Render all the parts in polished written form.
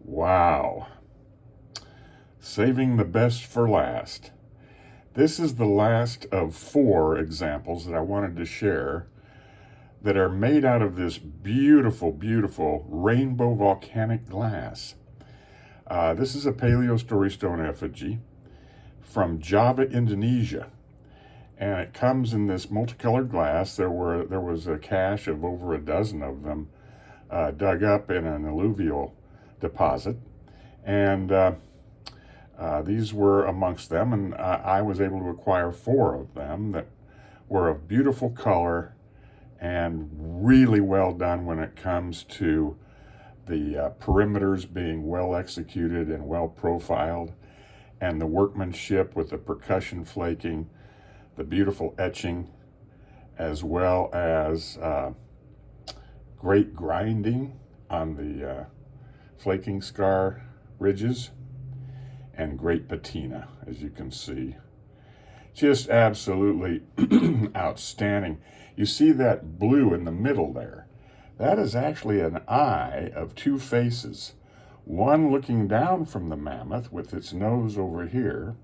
Wow. Saving the best for last. This is the last of 4 examples that I wanted to share that are made out of this beautiful, beautiful rainbow volcanic glass. This is a Paleo Storystone effigy from Java, Indonesia. And it comes in this multicolored glass. There was a cache of over a dozen of them dug up in an alluvial deposit. And these were amongst them, and I was able to acquire 4 of them that were of beautiful color and really well done when it comes to the perimeters being well executed and well profiled, and the workmanship with the percussion flaking, the beautiful etching, as well as great grinding on the flaking scar ridges, and great patina, as you can see. Just absolutely outstanding. You see that blue in the middle there? That is actually an eye of 2 faces. One looking down from the mammoth with its nose over here,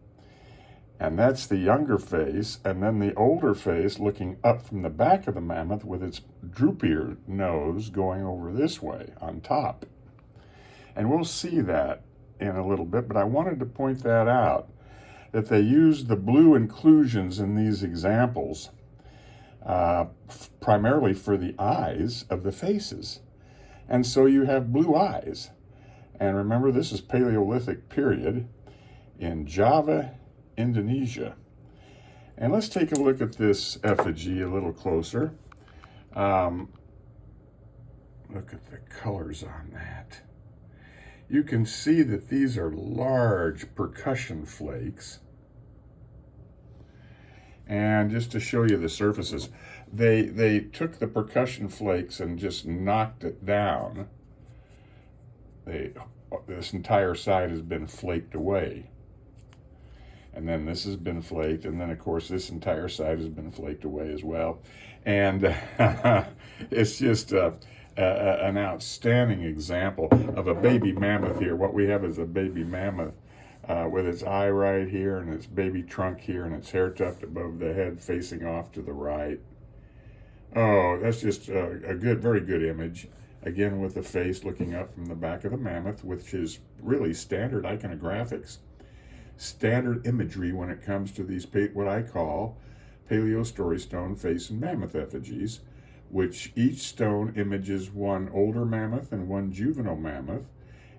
and that's the younger face, and then the older face looking up from the back of the mammoth with its droopier nose going over this way on top. And we'll see that in a little bit, but I wanted to point that out, that they used the blue inclusions in these examples primarily for the eyes of the faces. And so you have blue eyes. And remember, this is Paleolithic period in Java, Indonesia. And let's take a look at this effigy a little closer. Look at the colors on that. You can see that these are large percussion flakes. And just to show you the surfaces, they took the percussion flakes and just knocked it down. This entire side has been flaked away. And then this has been flaked, and then of course this entire side has been flaked away as well. And it's just an outstanding example of a baby mammoth here. What we have is a baby mammoth with its eye right here and its baby trunk here and its hair tucked above the head facing off to the right. Oh, that's just a good, very good image. Again, with the face looking up from the back of the mammoth, which is really standard iconographics, standard imagery when it comes to these, what I call Paleo Storystone face and mammoth effigies, which each stone images one older mammoth and one juvenile mammoth,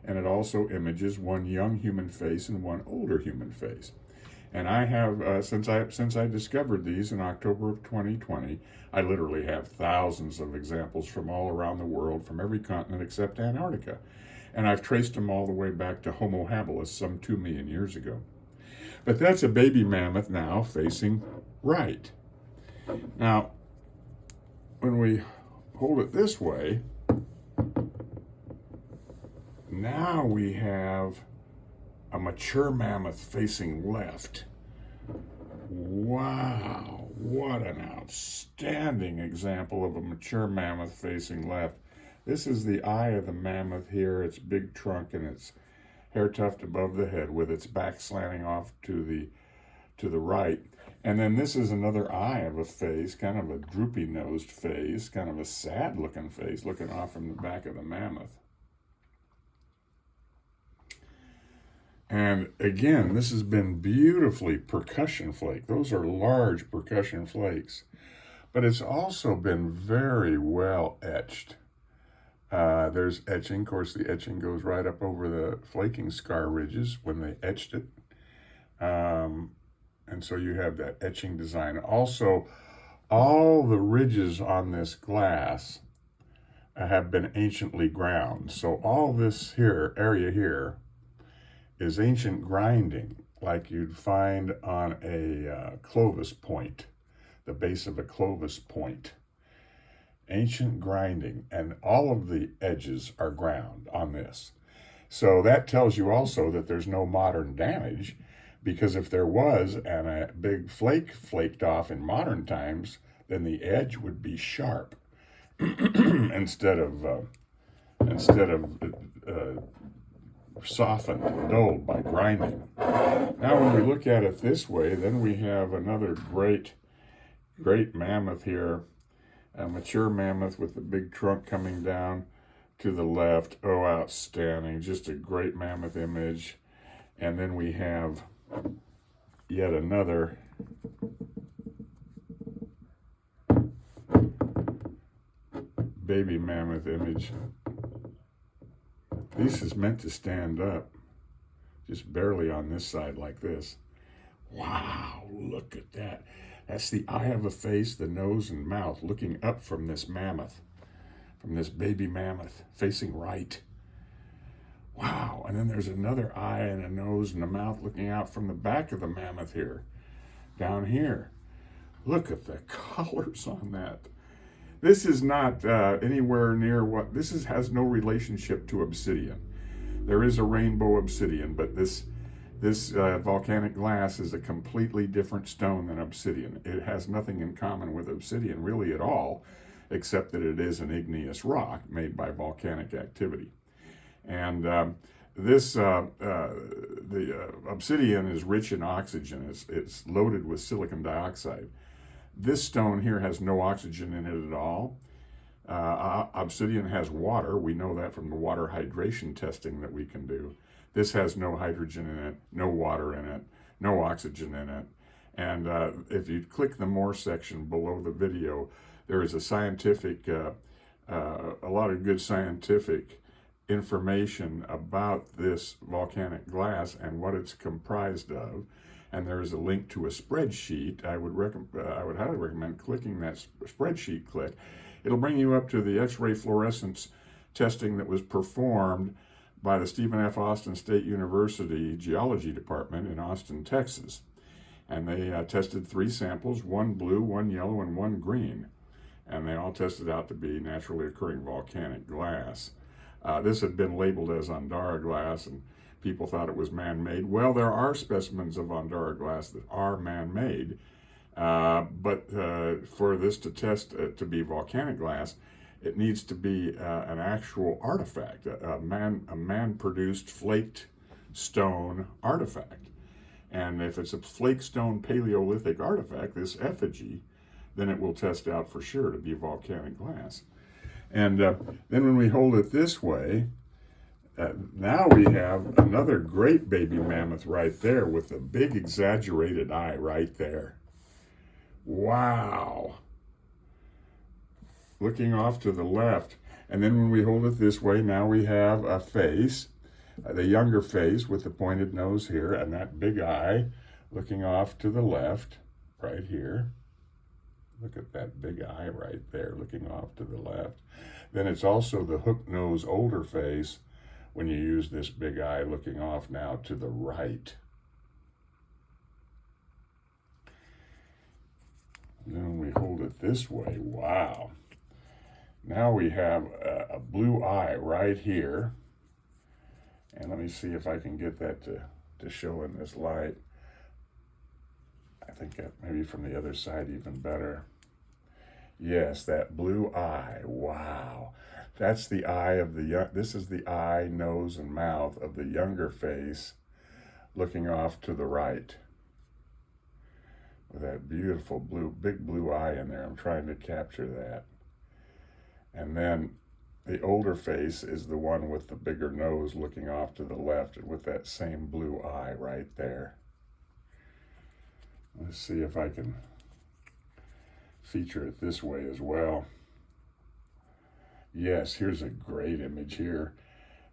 and it also images one young human face and one older human face. And I have, since I discovered these in October of 2020, I literally have thousands of examples from all around the world, from every continent except Antarctica. And I've traced them all the way back to Homo habilis some 2 million years ago. But that's a baby mammoth now facing right. Now, when we hold it this way, now we have a mature mammoth facing left. Wow, what an outstanding example of a mature mammoth facing left. This is the eye of the mammoth here, its big trunk and its hair tuft above the head with its back slanting off to the right. And then this is another eye of a face, kind of a droopy-nosed face, kind of a sad-looking face, looking off from the back of the mammoth. And again, this has been beautifully percussion flake. Those are large percussion flakes. But it's also been very well etched. There's etching. Of course, the etching goes right up over the flaking scar ridges when they etched it. And so you have that etching design. Also, all the ridges on this glass have been anciently ground. So all this here, area here, is ancient grinding, like you'd find on a Clovis point, the base of a Clovis point. Ancient grinding, and all of the edges are ground on this. So that tells you also that there's no modern damage, because if there was and a big flake flaked off in modern times, then the edge would be sharp instead of softened and dulled by grinding. Now when we look at it this way, then we have another great mammoth here, a mature mammoth with the big trunk coming down to the left. Oh, outstanding. Just a great mammoth image. And then we have yet another baby mammoth image. This is meant to stand up, just barely on this side like this. Wow, look at that. That's the eye of a face, the nose and mouth looking up from this mammoth, from this baby mammoth, facing right. Wow, and then there's another eye and a nose and a mouth looking out from the back of the mammoth here, down here. Look at the colors on that. This is not anywhere near what, has no relationship to obsidian. There is a rainbow obsidian, but this volcanic glass is a completely different stone than obsidian. It has nothing in common with obsidian really at all, except that it is an igneous rock made by volcanic activity. And the obsidian is rich in oxygen. It's loaded with silicon dioxide. This stone here has no oxygen in it at all. Obsidian has water. We know that from the water hydration testing that we can do. This has no hydrogen in it, no water in it, no oxygen in it. And if you click the more section below the video, there is a scientific, a lot of good scientific information about this volcanic glass and what it's comprised of. And there is a link to a spreadsheet. I would highly recommend clicking that spreadsheet click. It'll bring you up to the X-ray fluorescence testing that was performed by the Stephen F. Austin State University Geology Department in Austin, Texas. And they tested 3 samples, 1 blue, 1 yellow, and 1 green. And they all tested out to be naturally occurring volcanic glass. This had been labeled as Andara glass, and people thought it was man-made. Well, there are specimens of Andara glass that are man-made, but for this to test to be volcanic glass, it needs to be an actual artifact, a man-produced flaked stone artifact. And if it's a flake stone Paleolithic artifact, this effigy, then it will test out for sure to be volcanic glass. And then when we hold it this way, now we have another great baby mammoth right there with a big exaggerated eye right there. Wow. Looking off to the left. And then when we hold it this way, now we have a face, the younger face with the pointed nose here and that big eye looking off to the left right here. Look at that big eye right there looking off to the left. Then it's also the hook nose older face when you use this big eye looking off now to the right. And then when we hold it this way, wow. Now we have a blue eye right here. And let me see if I can get that to show in this light. I think that maybe from the other side even better. Yes, that blue eye. Wow. That's the eye of the this is the eye, nose, and mouth of the younger face looking off to the right. With that beautiful big blue eye in there. I'm trying to capture that. And then the older face is the one with the bigger nose looking off to the left with that same blue eye right there. Let's see if I can feature it this way as well. Yes, here's a great image here.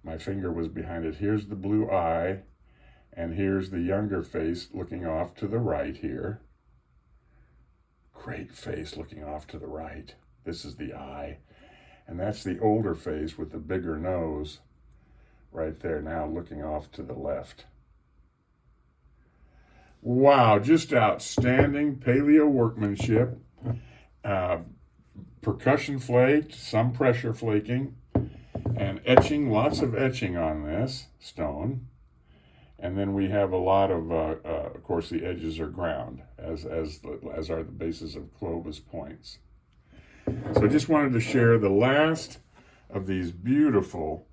My finger was behind it. Here's the blue eye, and here's the younger face looking off to the right here. Great face looking off to the right. This is the eye. And that's the older face with the bigger nose right there now looking off to the left. Wow, just outstanding paleo workmanship. Percussion flaked, some pressure flaking, and etching, lots of etching on this stone. And then we have a lot of course, the edges are ground, as are the bases of Clovis points. So I just wanted to share the last of these beautiful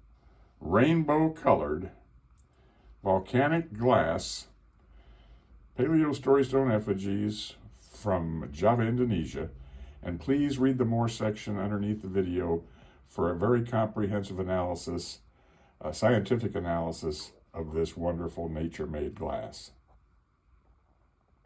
rainbow-colored Volcanic Glass, Paleo Storystone Effigies from Java, Indonesia. And please read the More section underneath the video for a very comprehensive analysis, a scientific analysis of this wonderful nature-made glass.